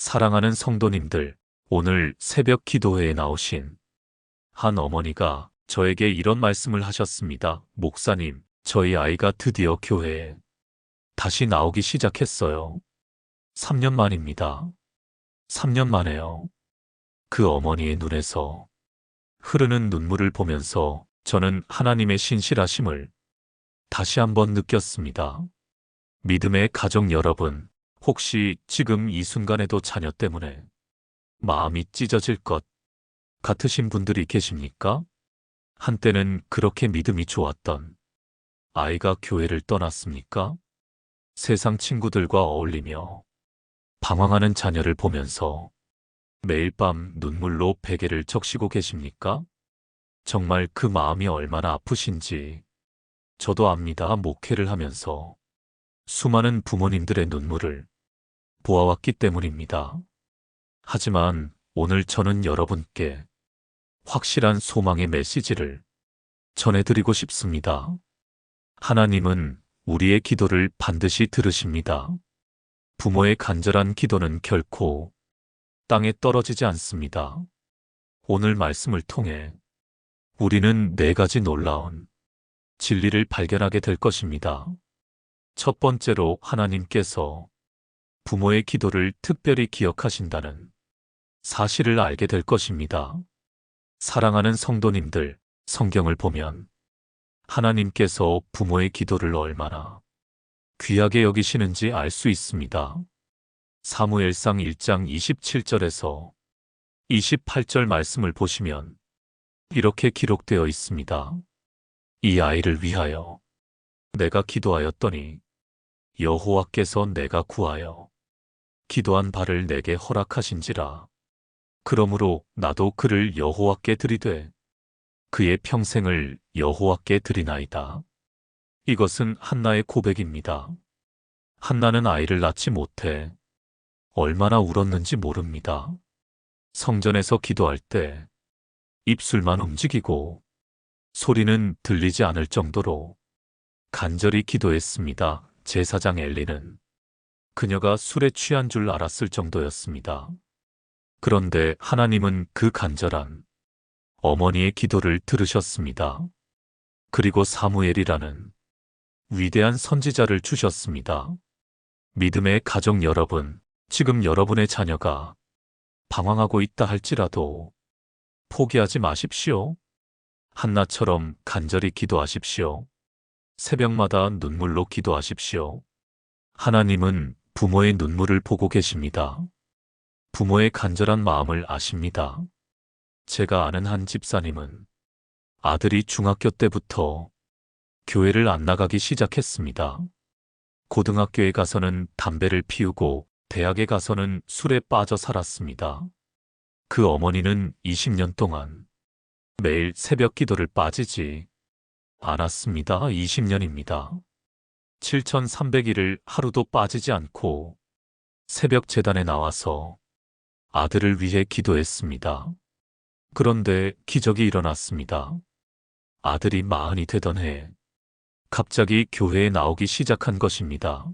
사랑하는 성도님들, 오늘 새벽 기도회에 나오신 한 어머니가 저에게 이런 말씀을 하셨습니다. 목사님, 저희 아이가 드디어 교회에 다시 나오기 시작했어요. 3년 만입니다. 3년 만에요. 그 어머니의 눈에서 흐르는 눈물을 보면서 저는 하나님의 신실하심을 다시 한번 느꼈습니다. 믿음의 가족 여러분, 혹시 지금 이 순간에도 자녀 때문에 마음이 찢어질 것 같으신 분들이 계십니까? 한때는 그렇게 믿음이 좋았던 아이가 교회를 떠났습니까? 세상 친구들과 어울리며 방황하는 자녀를 보면서 매일 밤 눈물로 베개를 적시고 계십니까? 정말 그 마음이 얼마나 아프신지 저도 압니다. 목회를 하면서 수많은 부모님들의 눈물을 보아왔기 때문입니다. 하지만 오늘 저는 여러분께 확실한 소망의 메시지를 전해드리고 싶습니다. 하나님은 우리의 기도를 반드시 들으십니다. 부모의 간절한 기도는 결코 땅에 떨어지지 않습니다. 오늘 말씀을 통해 우리는 4가지 놀라운 진리를 발견하게 될 것입니다. 첫 번째로 하나님께서 부모의 기도를 특별히 기억하신다는 사실을 알게 될 것입니다. 사랑하는 성도님들, 성경을 보면 하나님께서 부모의 기도를 얼마나 귀하게 여기시는지 알 수 있습니다. 사무엘상 1장 27절에서 28절 말씀을 보시면 이렇게 기록되어 있습니다. 이 아이를 위하여 내가 기도하였더니 여호와께서 내가 구하여 기도한 바를 내게 허락하신지라. 그러므로 나도 그를 여호와께 드리되 그의 평생을 여호와께 드리나이다. 이것은 한나의 고백입니다. 한나는 아이를 낳지 못해 얼마나 울었는지 모릅니다. 성전에서 기도할 때 입술만 움직이고 소리는 들리지 않을 정도로 간절히 기도했습니다. 제사장 엘리는 그녀가 술에 취한 줄 알았을 정도였습니다. 그런데 하나님은 그 간절한 어머니의 기도를 들으셨습니다. 그리고 사무엘이라는 위대한 선지자를 주셨습니다. 믿음의 가족 여러분, 지금 여러분의 자녀가 방황하고 있다 할지라도 포기하지 마십시오. 한나처럼 간절히 기도하십시오. 새벽마다 눈물로 기도하십시오. 하나님은 부모의 눈물을 보고 계십니다. 부모의 간절한 마음을 아십니다. 제가 아는 한 집사님은 아들이 중학교 때부터 교회를 안 나가기 시작했습니다. 고등학교에 가서는 담배를 피우고 대학에 가서는 술에 빠져 살았습니다. 그 어머니는 20년 동안 매일 새벽 기도를 빠지지 않았습니다. 20년입니다. 7,300일을 하루도 빠지지 않고 새벽 제단에 나와서 아들을 위해 기도했습니다. 그런데 기적이 일어났습니다. 아들이 40이 되던 해 갑자기 교회에 나오기 시작한 것입니다.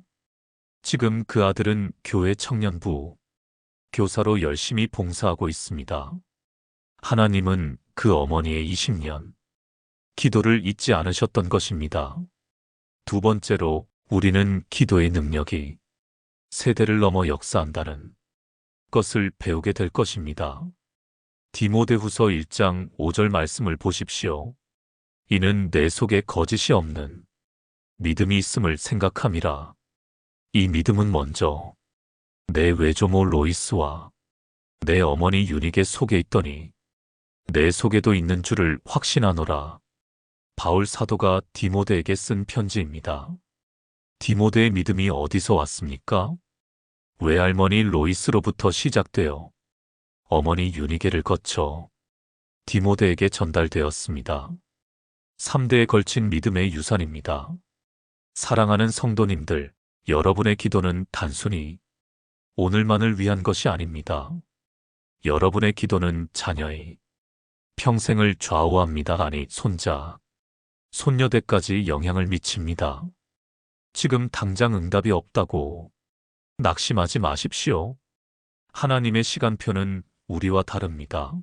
지금 그 아들은 교회 청년부 교사로 열심히 봉사하고 있습니다. 하나님은 그 어머니의 20년 기도를 잊지 않으셨던 것입니다. 두 번째로 우리는 기도의 능력이 세대를 넘어 역사한다는 것을 배우게 될 것입니다. 디모데후서 1장 5절 말씀을 보십시오. 이는 내 속에 거짓이 없는 믿음이 있음을 생각함이라. 이 믿음은 먼저 내 외조모 로이스와 내 어머니 유닉의 속에 있더니 내 속에도 있는 줄을 확신하노라. 바울 사도가 디모데에게 쓴 편지입니다. 디모데의 믿음이 어디서 왔습니까? 외할머니 로이스로부터 시작되어 어머니 유니게를 거쳐 디모데에게 전달되었습니다. 3대에 걸친 믿음의 유산입니다. 사랑하는 성도님들, 여러분의 기도는 단순히 오늘만을 위한 것이 아닙니다. 여러분의 기도는 자녀의 평생을 좌우합니다. 아니, 손자, 손녀대까지 영향을 미칩니다. 지금 당장 응답이 없다고 낙심하지 마십시오. 하나님의 시간표는 우리와 다릅니다.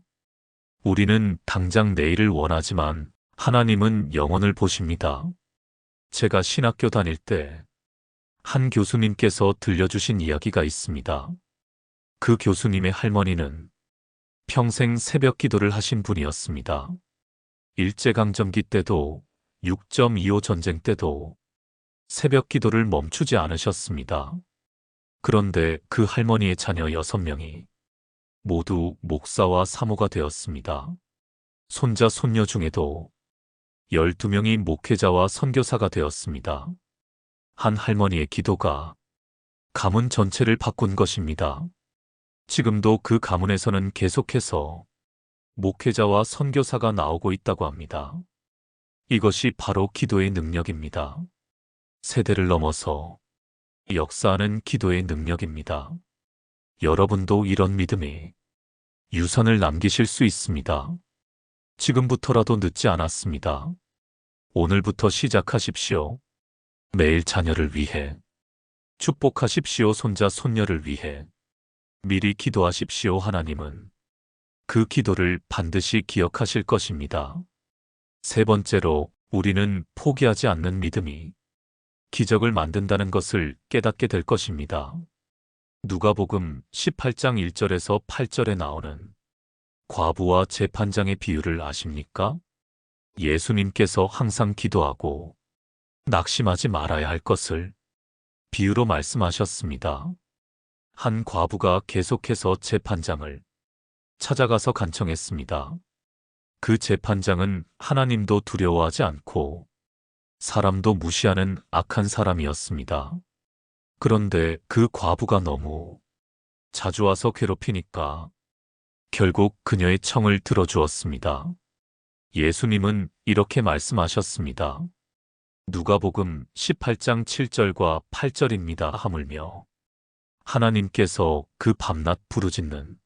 우리는 당장 내일을 원하지만 하나님은 영원을 보십니다. 제가 신학교 다닐 때 한 교수님께서 들려주신 이야기가 있습니다. 그 교수님의 할머니는 평생 새벽 기도를 하신 분이었습니다. 일제강점기 때도 6.25 전쟁 때도 새벽 기도를 멈추지 않으셨습니다. 그런데 그 할머니의 자녀 6명이 모두 목사와 사모가 되었습니다. 손자, 손녀 중에도 12명이 목회자와 선교사가 되었습니다. 한 할머니의 기도가 가문 전체를 바꾼 것입니다. 지금도 그 가문에서는 계속해서 목회자와 선교사가 나오고 있다고 합니다. 이것이 바로 기도의 능력입니다. 세대를 넘어서 역사하는 기도의 능력입니다. 여러분도 이런 믿음의 유산을 남기실 수 있습니다. 지금부터라도 늦지 않았습니다. 오늘부터 시작하십시오. 매일 자녀를 위해 축복하십시오. 손자, 손녀를 위해 미리 기도하십시오. 하나님은 그 기도를 반드시 기억하실 것입니다. 세 번째로, 우리는 포기하지 않는 믿음이 기적을 만든다는 것을 깨닫게 될 것입니다. 누가복음 18장 1절에서 8절에 나오는 과부와 재판장의 비유를 아십니까? 예수님께서 항상 기도하고 낙심하지 말아야 할 것을 비유로 말씀하셨습니다. 한 과부가 계속해서 재판장을 찾아가서 간청했습니다. 그 재판장은 하나님도 두려워하지 않고 사람도 무시하는 악한 사람이었습니다. 그런데 그 과부가 너무 자주 와서 괴롭히니까 결국 그녀의 청을 들어주었습니다. 예수님은 이렇게 말씀하셨습니다. 누가복음 18장 7절과 8절입니다. 하물며 하나님께서 그 밤낮 부르짖는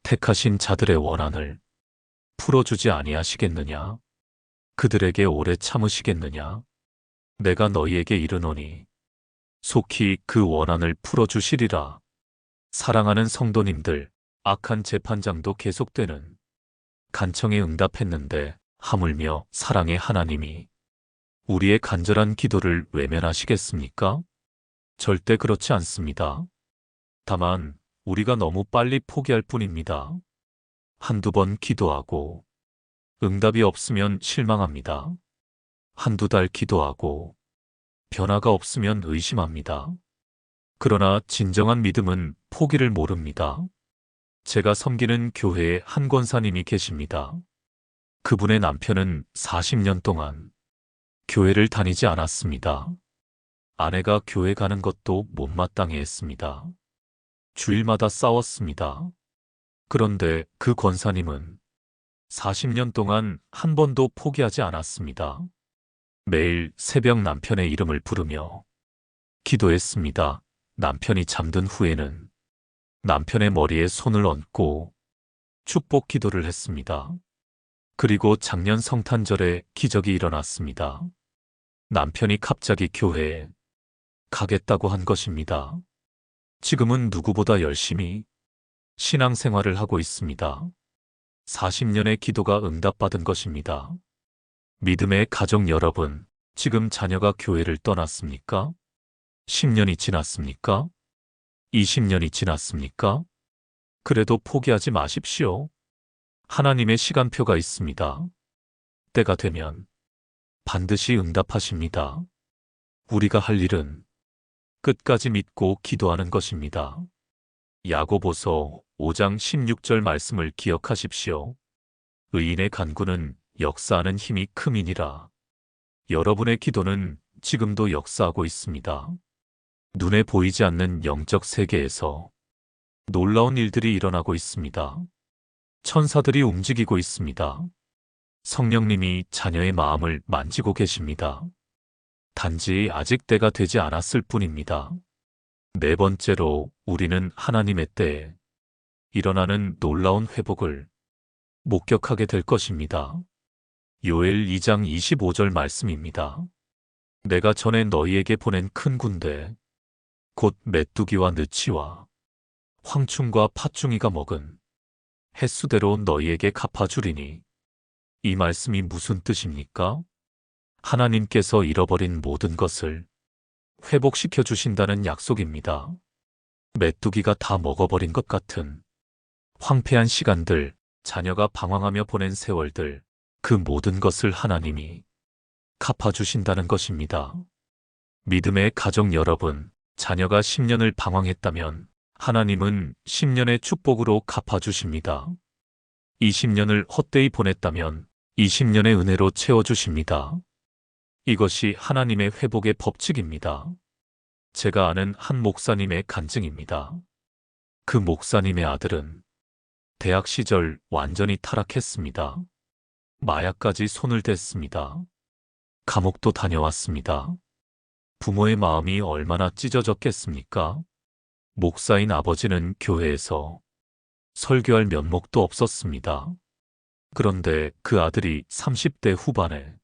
택하신 자들의 원한을 풀어주지 아니하시겠느냐? 그들에게 오래 참으시겠느냐? 내가 너희에게 이르노니 속히 그 원한을 풀어주시리라. 사랑하는 성도님들, 악한 재판장도 계속되는 간청에 응답했는데 하물며 사랑의 하나님이 우리의 간절한 기도를 외면하시겠습니까? 절대 그렇지 않습니다. 다만 우리가 너무 빨리 포기할 뿐입니다. 한두 번 기도하고 응답이 없으면 실망합니다. 한두 달 기도하고 변화가 없으면 의심합니다. 그러나 진정한 믿음은 포기를 모릅니다. 제가 섬기는 교회에 한 권사님이 계십니다. 그분의 남편은 40년 동안 교회를 다니지 않았습니다. 아내가 교회 가는 것도 못마땅해 했습니다. 주일마다 싸웠습니다. 그런데 그 권사님은 40년 동안 한 번도 포기하지 않았습니다. 매일 새벽 남편의 이름을 부르며 기도했습니다. 남편이 잠든 후에는 남편의 머리에 손을 얹고 축복 기도를 했습니다. 그리고 작년 성탄절에 기적이 일어났습니다. 남편이 갑자기 교회에 가겠다고 한 것입니다. 지금은 누구보다 열심히 신앙생활을 하고 있습니다. 40년의 기도가 응답받은 것입니다. 믿음의 가족 여러분, 지금 자녀가 교회를 떠났습니까? 10년이 지났습니까? 20년이 지났습니까? 그래도 포기하지 마십시오. 하나님의 시간표가 있습니다. 때가 되면 반드시 응답하십니다. 우리가 할 일은 끝까지 믿고 기도하는 것입니다. 야고보서 5장 16절 말씀을 기억하십시오. 의인의 간구는 역사하는 힘이 큼이니라. 여러분의 기도는 지금도 역사하고 있습니다. 눈에 보이지 않는 영적 세계에서 놀라운 일들이 일어나고 있습니다. 천사들이 움직이고 있습니다. 성령님이 자녀의 마음을 만지고 계십니다. 단지 아직 때가 되지 않았을 뿐입니다. 네 번째로, 우리는 하나님의 때에 일어나는 놀라운 회복을 목격하게 될 것입니다. 요엘 2장 25절 말씀입니다. 내가 전에 너희에게 보낸 큰 군대, 곧 메뚜기와 느치와 황충과 팥중이가 먹은 횟수대로 너희에게 갚아주리니. 이 말씀이 무슨 뜻입니까? 하나님께서 잃어버린 모든 것을 회복시켜 주신다는 약속입니다. 메뚜기가 다 먹어버린 것 같은 황폐한 시간들, 자녀가 방황하며 보낸 세월들, 그 모든 것을 하나님이 갚아주신다는 것입니다. 믿음의 가족 여러분, 자녀가 10년을 방황했다면 하나님은 10년의 축복으로 갚아주십니다. 20년을 헛되이 보냈다면 20년의 은혜로 채워주십니다. 이것이 하나님의 회복의 법칙입니다. 제가 아는 한 목사님의 간증입니다. 그 목사님의 아들은 대학 시절 완전히 타락했습니다. 마약까지 손을 댔습니다. 감옥도 다녀왔습니다. 부모의 마음이 얼마나 찢어졌겠습니까? 목사인 아버지는 교회에서 설교할 면목도 없었습니다. 그런데 그 아들이 30대 후반에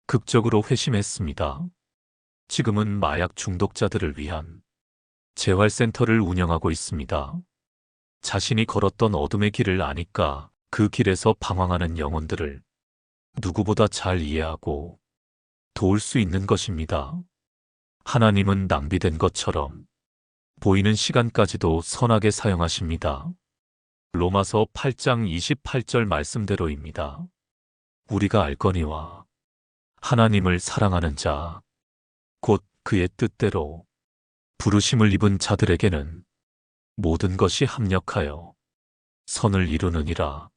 극적으로 회심했습니다. 지금은 마약 중독자들을 위한 재활센터를 운영하고 있습니다. 자신이 걸었던 어둠의 길을 아니까 그 길에서 방황하는 영혼들을 누구보다 잘 이해하고 도울 수 있는 것입니다. 하나님은 낭비된 것처럼 보이는 시간까지도 선하게 사용하십니다. 로마서 8장 28절 말씀대로입니다. 우리가 알거니와 하나님을 사랑하는 자, 곧 그의 뜻대로 부르심을 입은 자들에게는 모든 것이 합력하여 선을 이루느니라.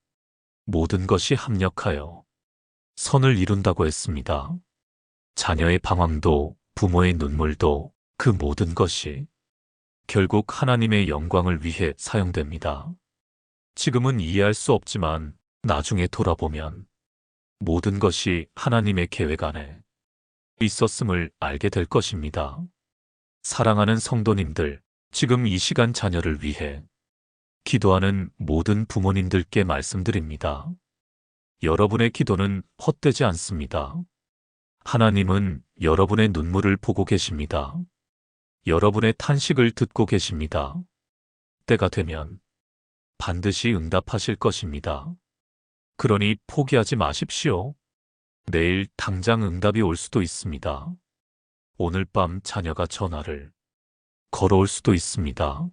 모든 것이 합력하여 선을 이룬다고 했습니다. 자녀의 방황도 부모의 눈물도 그 모든 것이 결국 하나님의 영광을 위해 사용됩니다. 지금은 이해할 수 없지만 나중에 돌아보면 모든 것이 하나님의 계획 안에 있었음을 알게 될 것입니다. 사랑하는 성도님들, 지금 이 시간 자녀를 위해 기도하는 모든 부모님들께 말씀드립니다. 여러분의 기도는 헛되지 않습니다. 하나님은 여러분의 눈물을 보고 계십니다. 여러분의 탄식을 듣고 계십니다. 때가 되면 반드시 응답하실 것입니다. 그러니 포기하지 마십시오. 내일 당장 응답이 올 수도 있습니다. 오늘 밤 자녀가 전화를 걸어올 수도 있습니다.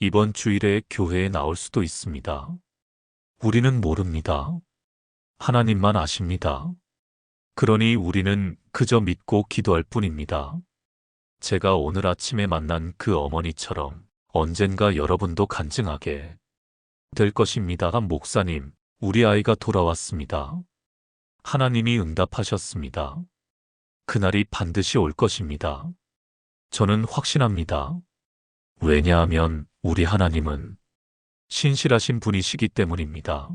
이번 주일에 교회에 나올 수도 있습니다. 우리는 모릅니다. 하나님만 아십니다. 그러니 우리는 그저 믿고 기도할 뿐입니다. 제가 오늘 아침에 만난 그 어머니처럼 언젠가 여러분도 간증하게 될 것입니다. 목사님, 우리 아이가 돌아왔습니다. 하나님이 응답하셨습니다. 그날이 반드시 올 것입니다. 저는 확신합니다. 왜냐하면 우리 하나님은 신실하신 분이시기 때문입니다.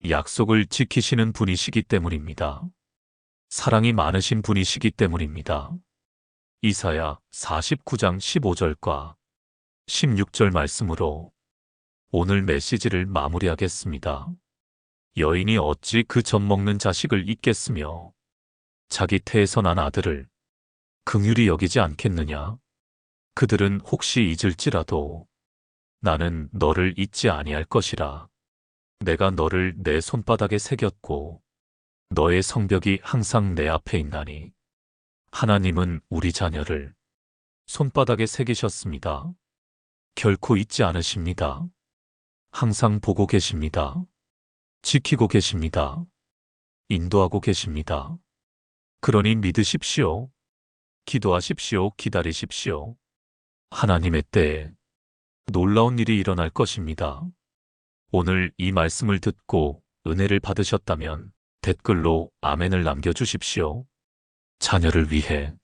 약속을 지키시는 분이시기 때문입니다. 사랑이 많으신 분이시기 때문입니다. 이사야 49장 15절과 16절 말씀으로 오늘 메시지를 마무리하겠습니다. 여인이 어찌 그 젖 먹는 자식을 잊겠으며 자기 태에서 난 아들을 긍휼히 여기지 않겠느냐? 그들은 혹시 잊을지라도 나는 너를 잊지 아니할 것이라. 내가 너를 내 손바닥에 새겼고 너의 성벽이 항상 내 앞에 있나니. 하나님은 우리 자녀를 손바닥에 새기셨습니다. 결코 잊지 않으십니다. 항상 보고 계십니다. 지키고 계십니다. 인도하고 계십니다. 그러니 믿으십시오. 기도하십시오. 기다리십시오. 하나님의 때에 놀라운 일이 일어날 것입니다. 오늘 이 말씀을 듣고 은혜를 받으셨다면 댓글로 아멘을 남겨주십시오. 자녀를 위해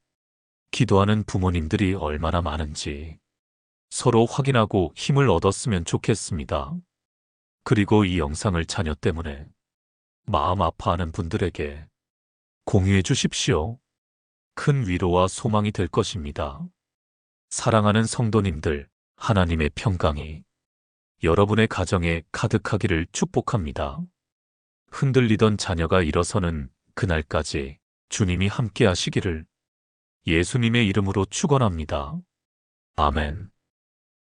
기도하는 부모님들이 얼마나 많은지 서로 확인하고 힘을 얻었으면 좋겠습니다. 그리고 이 영상을 자녀 때문에 마음 아파하는 분들에게 공유해 주십시오. 큰 위로와 소망이 될 것입니다. 사랑하는 성도님들, 하나님의 평강이 여러분의 가정에 가득하기를 축복합니다. 흔들리던 자녀가 일어서는 그날까지 주님이 함께 하시기를 예수님의 이름으로 축원합니다. 아멘.